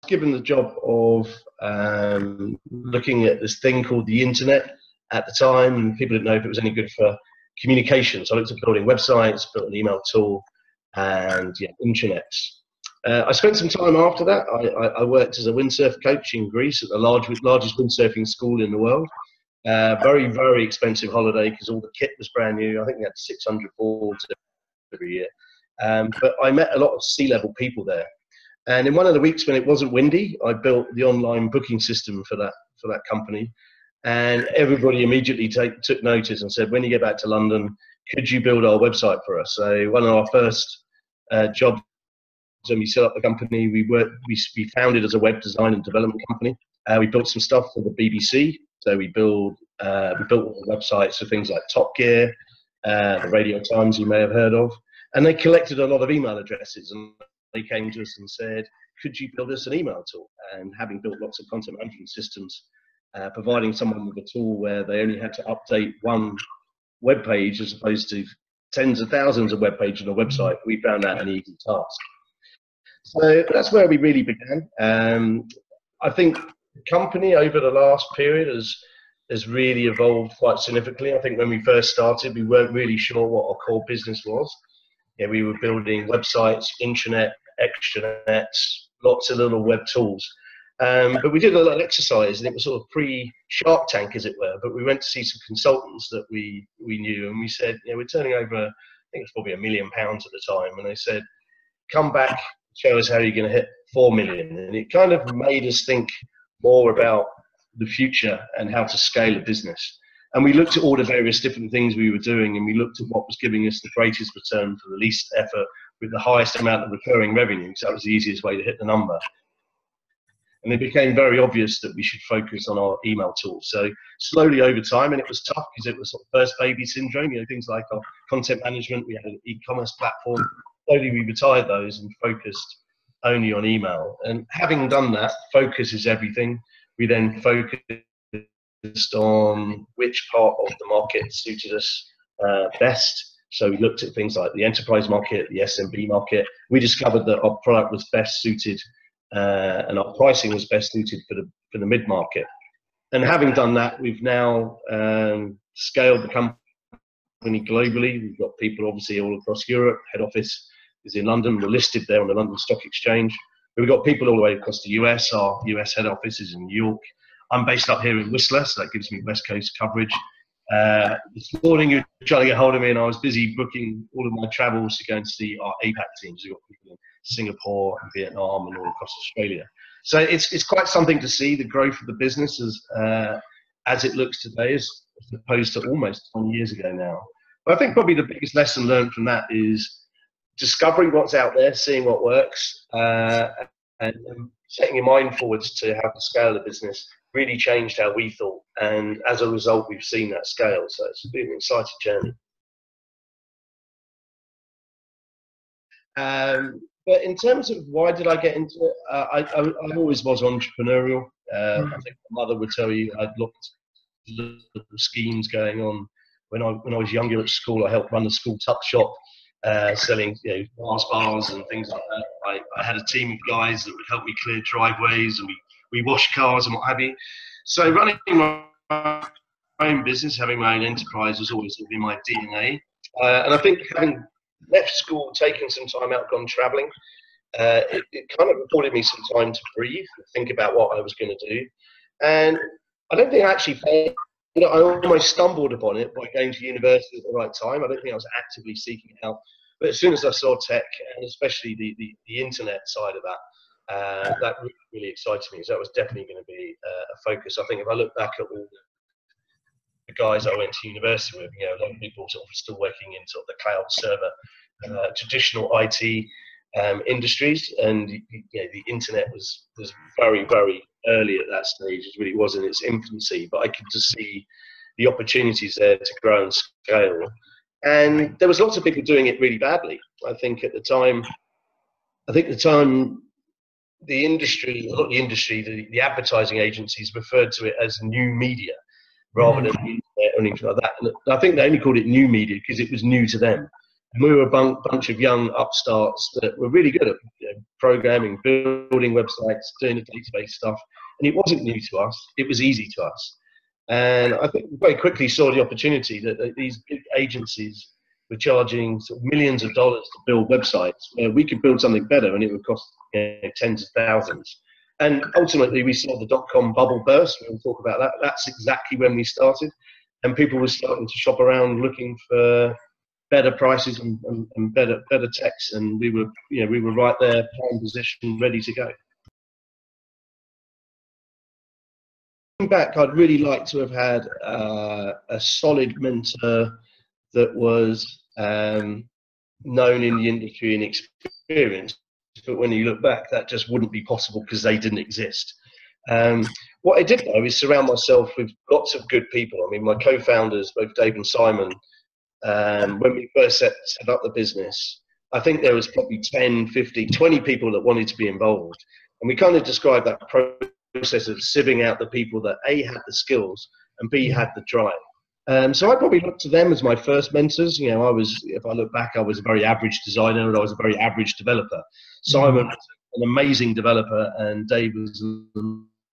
given the job of looking at this thing called the internet at the time, and people didn't know if it was any good for communication. So I looked at building websites, built an email tool, and intranets. I spent some time after that. I worked as a windsurf coach in Greece at the largest windsurfing school in the world. Very, very expensive holiday because all the kit was brand new. I think we had 600 boards every year. But I met a lot of C-level people there. And in one of the weeks when it wasn't windy, I built the online booking system for that company. And everybody immediately took notice and said, when you get back to London, could you build our website for us? So one of our first jobs when we set up the company, we founded as a web design and development company. We built some stuff for the BBC. So we built websites for things like Top Gear, the Radio Times you may have heard of. And they collected a lot of email addresses, and they came to us and said, could you build us an email tool? And having built lots of content management systems, providing someone with a tool where they only had to update one web page as opposed to tens of thousands of web pages on a website, we found that an easy task. So that's where we really began. I think the company over the last period has really evolved quite significantly. I think when we first started, we weren't really sure what our core business was. We were building websites, intranet, extranets, lots of little web tools. But we did a little exercise, and it was sort of pre-Shark Tank, as it were. But we went to see some consultants that we knew, and we said, we're turning over, I think it's probably £1 million at the time. And they said, come back, show us how you're going to hit 4 million. And it kind of made us think more about the future and how to scale a business. And we looked at all the various different things we were doing, and we looked at what was giving us the greatest return for the least effort with the highest amount of recurring revenue, because that was the easiest way to hit the number. And it became very obvious that we should focus on our email tool. So slowly over time, and it was tough because it was sort of first baby syndrome, things like our content management, we had an e-commerce platform. Slowly we retired those and focused only on email. And having done that, focus is everything. We then focused on which part of the market suited us best. So we looked at things like the enterprise market, the SMB market. We discovered that our product was best suited and our pricing was best suited for the mid-market. And having done that, we've now scaled the company globally. We've got people obviously all across Europe. Head office is in London. We're listed there on the London Stock Exchange. We've got people all the way across the US. Our US head office is in New York. I'm based up here in Whistler, so that gives me West Coast coverage. This morning you were trying to get hold of me, and I was busy booking all of my travels to go and see our APAC teams. We've got people in Singapore and Vietnam and all across Australia. So it's quite something to see the growth of the business as it looks today, as opposed to almost 20 years ago now. But I think probably the biggest lesson learned from that is discovering what's out there, seeing what works, and setting your mind forwards to how to scale the business really changed how we thought. And as a result, we've seen that scale. So it's been an exciting journey. But in terms of why did I get into it, I always was entrepreneurial. I think my mother would tell you I had lots of schemes going on. When I was younger at school, I helped run the school tuck shop, selling Mars bars and things like that. I had a team of guys that would help me clear driveways, and we washed cars and what have you. So running my own business, having my own enterprise was always in my DNA. And I think having left school, taking some time out, gone traveling, it kind of afforded me some time to breathe and think about what I was going to do. And I don't think I actually failed. I almost stumbled upon it by going to university at the right time. I don't think I was actively seeking it out. But as soon as I saw tech, and especially the internet side of that, that really excited me. So that was definitely going to be a focus. I think if I look back at all the guys I went to university with, a lot of people sort of still working in sort of the cloud server, traditional IT industries, and the internet was very, very early at that stage. It really was in its infancy, but I could just see the opportunities there to grow and scale. And there was lots of people doing it really badly. I think at the time, the industry, not the industry, the advertising agencies referred to it as new media rather than the internet or anything like that. And I think they only called it new media because it was new to them. And we were a bunch of young upstarts that were really good at programming, building websites, doing the database stuff. And it wasn't new to us. It was easy to us. And I think we very quickly saw the opportunity that these big agencies were charging sort of millions of dollars to build websites, where we could build something better and it would cost tens of thousands. And ultimately, we saw the dot-com bubble burst. We'll talk about that. That's exactly when we started. And people were starting to shop around looking for better prices and better techs. And we were right there, prime position, ready to go. Looking back, I'd really like to have had a solid mentor that was known in the industry and experienced. But when you look back, that just wouldn't be possible because they didn't exist. What I did, though, is surround myself with lots of good people. I mean, my co-founders, both Dave and Simon, when we first set up the business, I think there was probably 10, 15, 20 people that wanted to be involved. And we kind of described that process of sieving out the people that A, had the skills and B, had the drive. So I probably looked to them as my first mentors. You know, if I look back, I was a very average designer and I was a very average developer. Simon was an amazing developer and Dave was an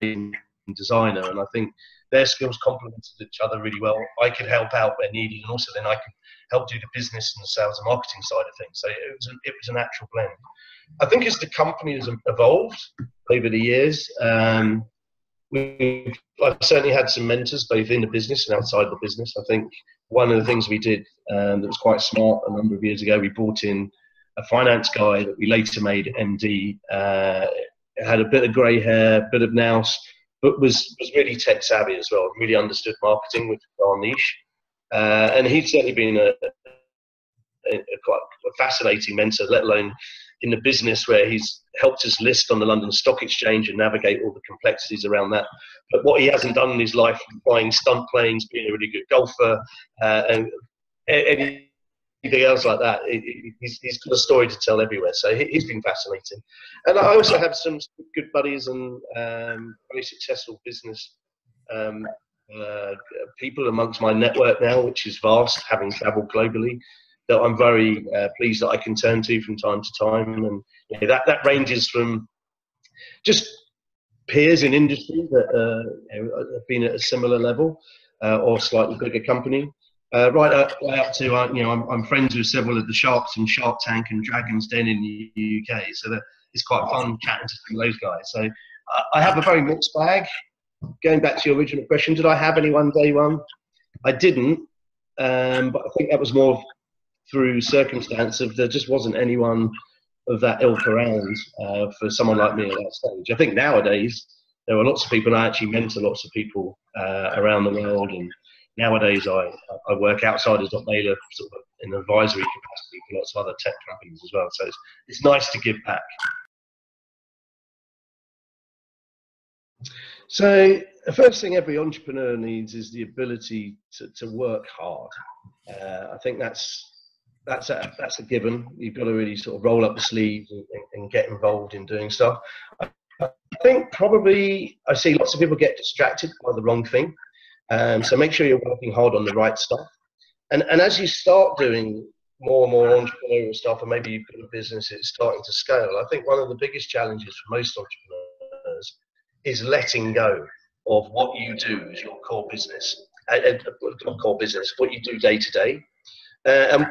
amazing designer. And I think their skills complemented each other really well. I could help out where needed, and also then I could help do the business and the sales and marketing side of things. So it was a natural blend. I think as the company has evolved over the years, I've certainly had some mentors both in the business and outside the business. I think one of the things we did that was quite smart a number of years ago, we brought in a finance guy that we later made MD, had a bit of grey hair, bit of nous, but was really tech savvy as well, really understood marketing, which was our niche. And he'd certainly been a quite a fascinating mentor, let alone in the business where he's helped us list on the London Stock Exchange and navigate all the complexities around that. But what he hasn't done in his life, flying stunt planes, being a really good golfer, and anything else like that, he's got a story to tell everywhere. So he's been fascinating. And I also have some good buddies and very successful business people amongst my network now, which is vast, having traveled globally, that I'm very pleased that I can turn to from time to time. And that ranges from just peers in industry that have been at a similar level or slightly bigger company, right up to, I'm friends with several of the sharks in Shark Tank and Dragon's Den in the UK. So it's quite fun chatting to some of those guys. So I have a very mixed bag. Going back to your original question, did I have anyone day one? I didn't, but I think that was more through circumstance of there just wasn't anyone of that ilk around for someone like me at that stage. I think nowadays there are lots of people, and I actually mentor lots of people around the world, and nowadays I work outside of Baylor sort of in an advisory capacity for lots of other tech companies as well. So it's nice to give back. So the first thing every entrepreneur needs is the ability to work hard. I think that's a given. You've got to really sort of roll up the sleeves and get involved in doing stuff. I think probably I see lots of people get distracted by the wrong thing. So make sure you're working hard on the right stuff. And as you start doing more and more entrepreneurial stuff, and maybe you've got a business that's starting to scale, I think one of the biggest challenges for most entrepreneurs is letting go of what you do as your core business, not core business, what you do day to day. And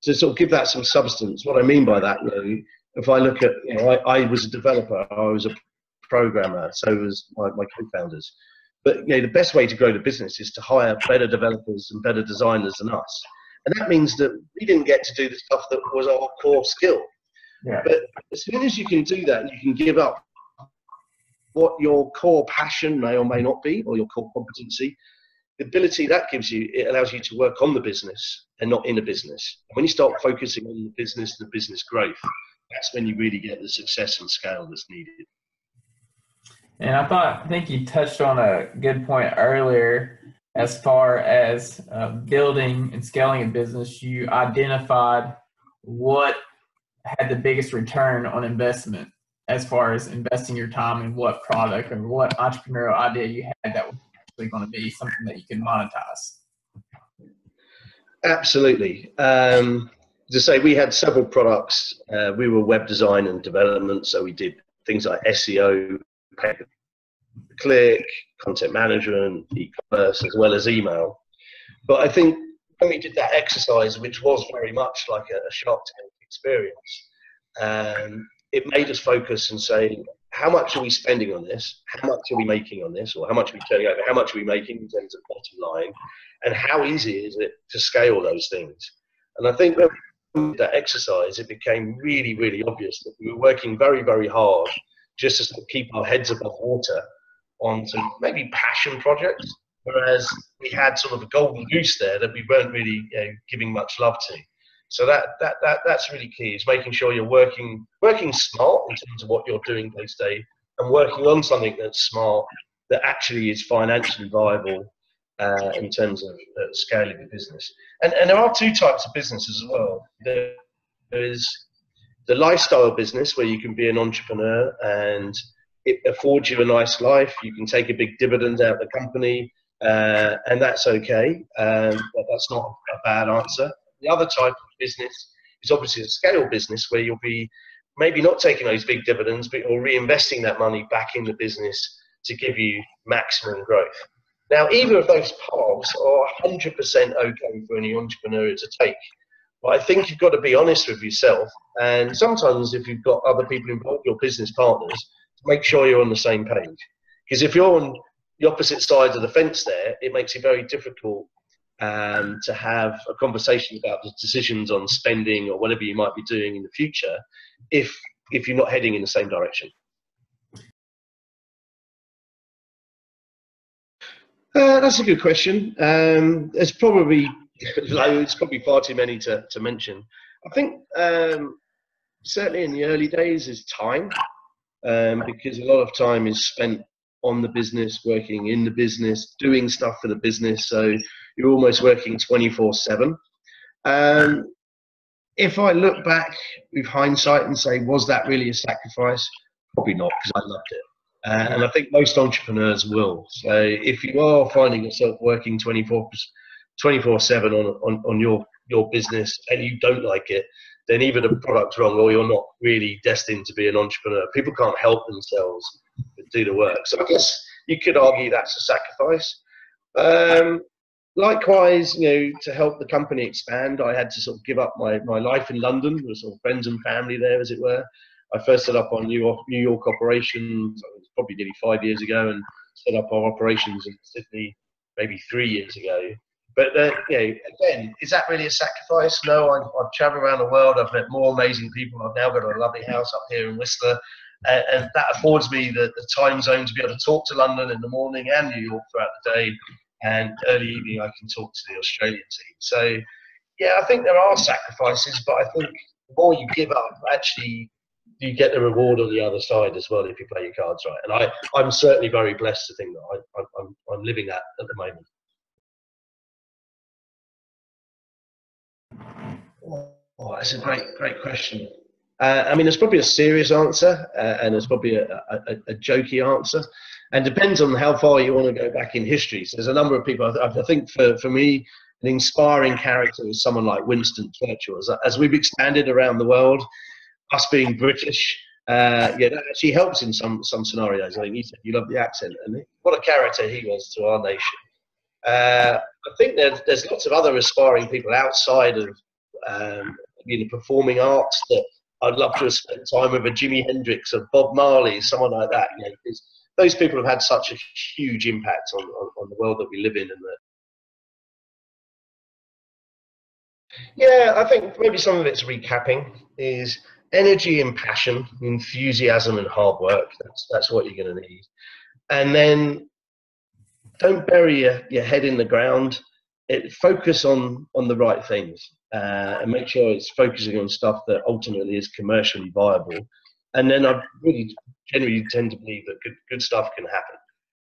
to sort of give that some substance, what I mean by that, if I look at, I was a developer, I was a programmer, so was my co-founders. But the best way to grow the business is to hire better developers and better designers than us. And that means that we didn't get to do the stuff that was our core skill. Yeah. But as soon as you can do that, you can give up what your core passion may or may not be, or your core competency. The ability that gives you, it allows you to work on the business and not in the business. When you start focusing on the business and the business growth, that's when you really get the success and scale that's needed. And I think you touched on a good point earlier as far as building and scaling a business. You identified what had the biggest return on investment as far as investing your time in what product or what entrepreneurial idea you had that was actually going to be something that you can monetize. Absolutely. to say, we had several products. We were web design and development, so we did things like SEO, pay-per-click, content management, e-commerce, as well as email. But I think when we did that exercise, which was very much like a Shark Tank experience, it made us focus and say, how much are we spending on this? How much are we making on this? Or how much are we turning over? How much are we making in terms of bottom line? And how easy is it to scale those things? And I think when we did that exercise, it became really, really obvious that we were working very, very hard just to sort of keep our heads above water on some maybe passion projects, whereas we had sort of a golden goose there that we weren't really giving much love to. So that's really key, is making sure you're working smart in terms of what you're doing day to day, and working on something that's smart, that actually is financially viable in terms of scaling the business. And there are two types of business as well. There is the lifestyle business, where you can be an entrepreneur and it affords you a nice life. You can take a big dividend out of the company, and that's okay. But that's not a bad answer. The other type of business is obviously a scale business, where you'll be maybe not taking those big dividends, but you're reinvesting that money back in the business to give you maximum growth. Now, either of those paths are 100% okay for any entrepreneur to take. But I think you've got to be honest with yourself. And sometimes if you've got other people involved, your business partners, make sure you're on the same page. Because if you're on the opposite side of the fence there, it makes it very difficult to have a conversation about the decisions on spending or whatever you might be doing in the future if you're not heading in the same direction. That's a good question. There's probably loads, probably far too many to mention. I think certainly in the early days is time, because a lot of time is spent on the business, working in the business, doing stuff for the business. So you're almost working 24/7. If I look back with hindsight and say, was that really a sacrifice? Probably not, because I loved it. And I think most entrepreneurs will. So if you are finding yourself working 24/7 on your business and you don't like it, then either the product's wrong or you're not really destined to be an entrepreneur. People can't help themselves but do the work. So I guess you could argue that's a sacrifice. Likewise, to help the company expand, I had to sort of give up my life in London with sort of friends and family there, as it were. I first set up our New York operations, it was probably nearly 5 years ago, and set up our operations in Sydney maybe 3 years ago. But again, is that really a sacrifice? No, I've traveled around the world. I've met more amazing people. I've now got a lovely house up here in Whistler, and that affords me the time zone to be able to talk to London in the morning and New York throughout the day, and early evening I can talk to the Australian team. So yeah, I think there are sacrifices, but I think the more you give up, actually you get the reward on the other side as well if you play your cards right. And I'm certainly very blessed to think that I'm living that at the moment. Oh, that's a great question. I mean, there's probably a serious answer, and there's probably a jokey answer, and depends on how far you want to go back in history. So there's a number of people. I think for me, an inspiring character is someone like Winston Churchill. As we've expanded around the world, us being British, that actually helps in some scenarios. I think you said you love the accent, and what a character he was to our nation. I think there's lots of other aspiring people outside of the performing arts that I'd love to have spent time with, a Jimi Hendrix, a Bob Marley, someone like that. Those people have had such a huge impact on the world that we live in. I think maybe some of it's recapping is energy and passion, enthusiasm and hard work. That's what you're going to need. And then don't bury your head in the ground. Focus on the right things, and make sure it's focusing on stuff that ultimately is commercially viable. And then I really generally tend to believe that good stuff can happen.